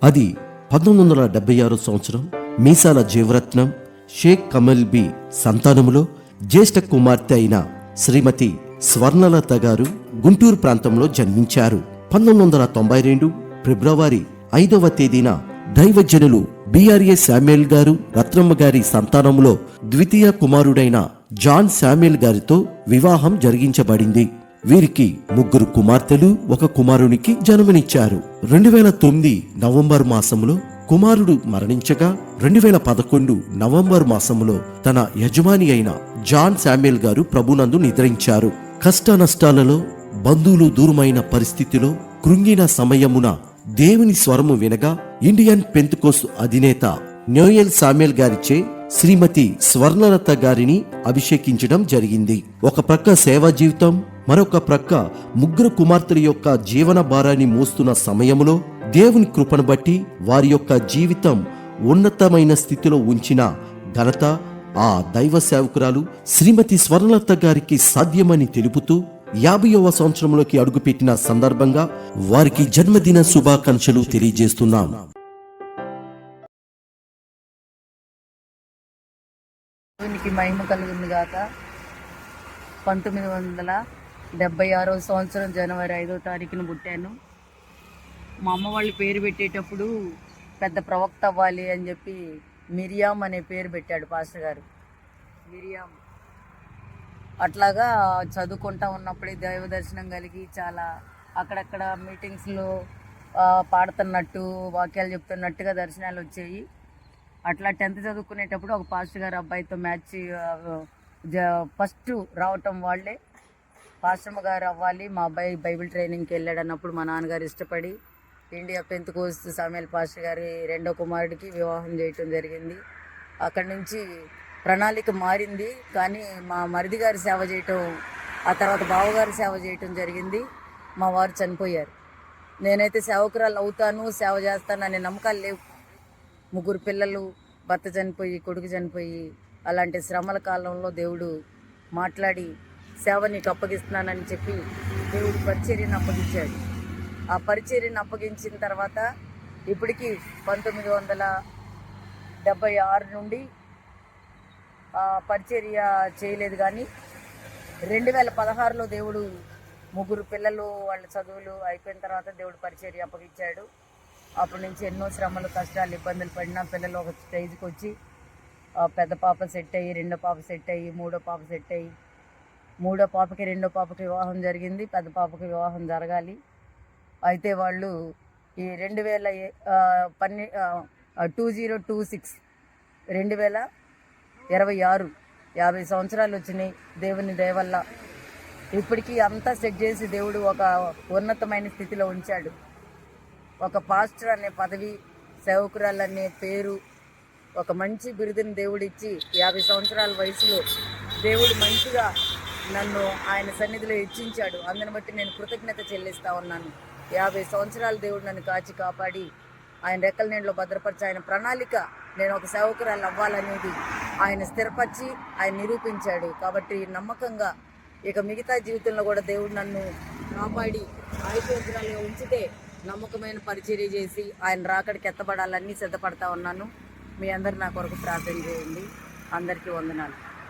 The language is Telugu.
అది 1976 సంవత్సరం మీసాల జీవరత్నం షేక్ కమల్ బి సంతానములో జ్యేష్ఠ కుమార్తె అయిన శ్రీమతి స్వర్ణలత గారు గుంటూరు ప్రాంతంలో జన్మించారు. 1992 ఫిబ్రవరి 5వ తేదీన దైవజనులు బిఆర్ఏ శామ్యూల్ గారు రత్నమ్మ గారి సంతానములో ద్వితీయ కుమారుడైన జాన్ శామ్యూల్ గారితో వివాహం జరిగించబడింది. వీరికి 3 కుమార్తెలు 1 కుమారునికి జన్మనిచ్చారు. 2009 నవంబర్ మాసములో కుమారుడు మరణించగా 2011 నవంబర్ మాసములో తన యజమాని అయిన జాన్ శామ్యూల్ గారు ప్రభునందు నిద్రించారు. కష్ట నష్టాలలో బంధువులు దూరమైన పరిస్థితిలో కృంగిన సమయమున దేవుని స్వరము వినగా ఇండియన్ పెంతెకోస్తు అధినేత నోయల్ శామ్యూల్ గారిచే శ్రీమతి స్వర్ణలత గారిని అభిషేకించడం జరిగింది. ఒక ప్రక్క సేవా జీవితం, మరొక ప్రక్క 3 కుమార్తెల యొక్క జీవన భారాన్ని మోస్తున్న సమయములో దేవుని కృపను బట్టి వారి యొక్క జీవితం ఉన్నతమైన స్థితిలో ఉంచిన ఘనత ఆ దైవ సేవకురాలు శ్రీమతి స్వర్ణలత గారికి సాధ్యమని తెలుపుతూ 50వ సంవత్సరంలోకి అడుగుపెట్టిన సందర్భంగా వారికి జన్మదిన శుభాకాంక్షలు తెలియజేస్తున్నాం. దేవునికి మహిమ కలుగుతుంది గాక. 1976వ సంవత్సరం జనవరి 5వ తారీఖున పుట్టాను. మా అమ్మ వాళ్ళు పేరు పెట్టేటప్పుడు పెద్ద ప్రవక్త అవ్వాలి అని చెప్పి మిరియాం అనే పేరు పెట్టాడు పాస్టర్ గారు. మిరియాం అట్లాగా చదువుకుంటా ఉన్నప్పుడే దైవ దర్శనం కలిగి చాలా అక్కడక్కడ మీటింగ్స్లో పాడుతున్నట్టు వాక్యాలు చెప్తున్నట్టుగా దర్శనాలు వచ్చాయి. అట్లా 10th చదువుకునేటప్పుడు ఒక పాస్టర్ గారు అబ్బాయితో మ్యాచ్ ఫస్ట్ రావటం వాళ్ళే పాస్టర్ గారు అవ్వాలి, మా అబ్బాయి బైబిల్ ట్రైనింగ్కి వెళ్ళాడు అన్నప్పుడు మా నాన్నగారు ఇష్టపడి ఇండియా పెంతెకోస్తు శామ్యూల్ పాస్టర్ గారి 2వ కుమారుడికి వివాహం చేయటం జరిగింది. అక్కడి నుంచి ప్రణాళిక మారింది, కానీ మా మరిది గారి సేవ చేయటం, ఆ తర్వాత బావగారి సేవ చేయటం జరిగింది. మా వారు చనిపోయారు. నేనైతే సేవకురాలు అవుతాను, సేవ చేస్తాను అనే నమ్మకాలు లేవు. 3 పిల్లలు, భర్త చనిపోయి, కొడుకు చనిపోయి, అలాంటి శ్రమల కాలంలో దేవుడు మాట్లాడి సేవ నీకు అప్పగిస్తున్నానని చెప్పి దేవుడు పరిచర్యను అప్పగించాడు. ఆ పరిచర్యను అప్పగించిన తర్వాత ఇప్పటికీ 1976 నుండి పరిచర్య చేయలేదు, కానీ 2016లో దేవుడు 3 పిల్లలు వాళ్ళ చదువులు అయిపోయిన తర్వాత దేవుడు పరిచర్య అప్పగించాడు. అప్పటి నుంచి ఎన్నో శ్రమలు, కష్టాలు, ఇబ్బందులు పడినా పిల్లలు ఒక స్టేజ్కి వచ్చి పెద్ద పాప సెట్ అయ్యి, 2వ పాప సెట్ అయ్యి, 3వ పాప సెట్ అయ్యి, 3వ పాపకి 2వ పాపకి వివాహం జరిగింది. పెద్ద పాపకి వివాహం జరగాలి. అయితే వాళ్ళు ఈ 2026 50 సంవత్సరాలు వచ్చినాయి దేవుని దయ వల్ల. ఇప్పటికీ అంతా సెట్ చేసి దేవుడు ఒక ఉన్నతమైన స్థితిలో ఉంచాడు. ఒక పాస్టర్ అనే పదవి, సేవకురాలు అనే పేరు, ఒక మంచి బిరుదుని దేవుడిచ్చి 50 సంవత్సరాల వయసులో దేవుడు మంచిగా నన్ను ఆయన సన్నిధిలో హెచ్చించాడు. అందుని బట్టి నేను కృతజ్ఞత చెల్లిస్తూ ఉన్నాను. 50 సంవత్సరాలు దేవుడు నన్ను కాచి కాపాడి ఆయన రెక్కల నీడలో భద్రపరిచి ఆయన ప్రణాళిక నేను ఒక సేవకురాలు అవ్వాలనేది ఆయన స్థిరపరిచి ఆయన నిరూపించాడు. కాబట్టి నమ్మకంగా ఇక మిగతా జీవితంలో కూడా దేవుడు నన్ను కాపాడి ఆయుధరాలుగా ఉంచితే నమ్మకమైన పరిచర్య చేసి ఆయన రాకడికి ఎత్తబడాలన్నీ సిద్ధపడతా ఉన్నాను. మీ అందరు నా కొరకు ప్రార్థన చేయండి. అందరికీ వందనాలు.